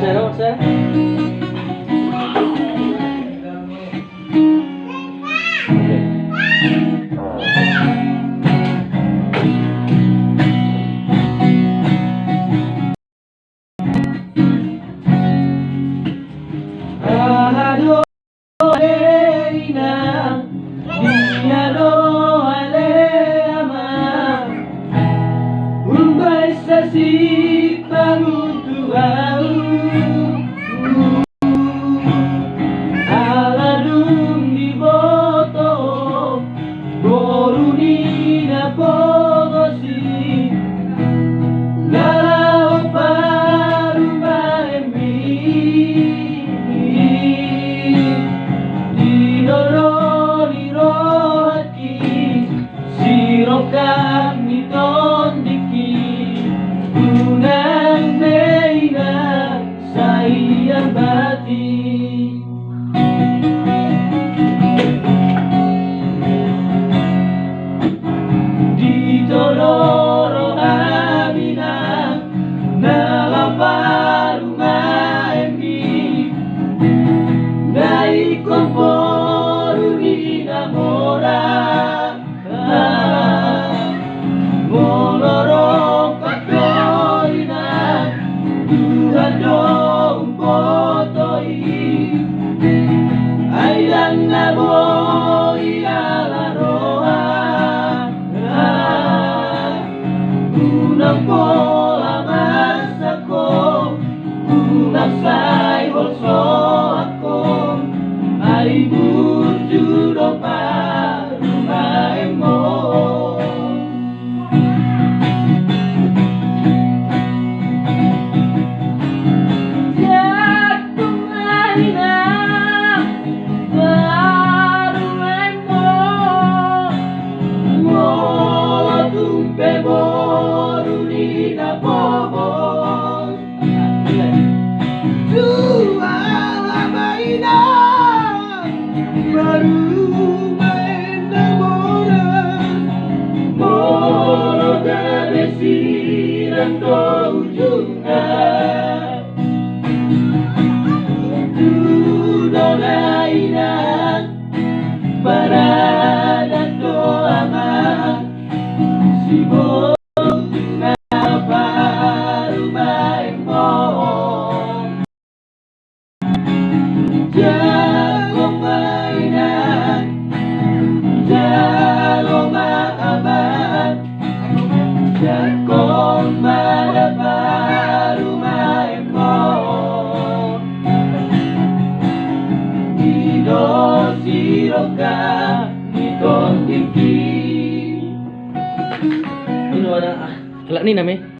Sir. Ahado Elena, Diado Alema, Umbai Sasi Pagutuau, Aladum di Boto, Borunina Pogosi, Galau Parumba Emi. Kami tondiki unang meina saya bati di toloro abina nalaparu maemi dai komporu di namora Ayang naboy alaroa unang pola masako unang say bolso ako ay burjudo pa rumay mo Borunina Pobos Juala Maina Baru main namoran Moro Gadesiran do ujungan Tudolainan Baradan doaman Sibo Jago mainan, jago maaban, jago madabaru maemo. Ido siroka itondiki. Ini ada kelak ni namanya.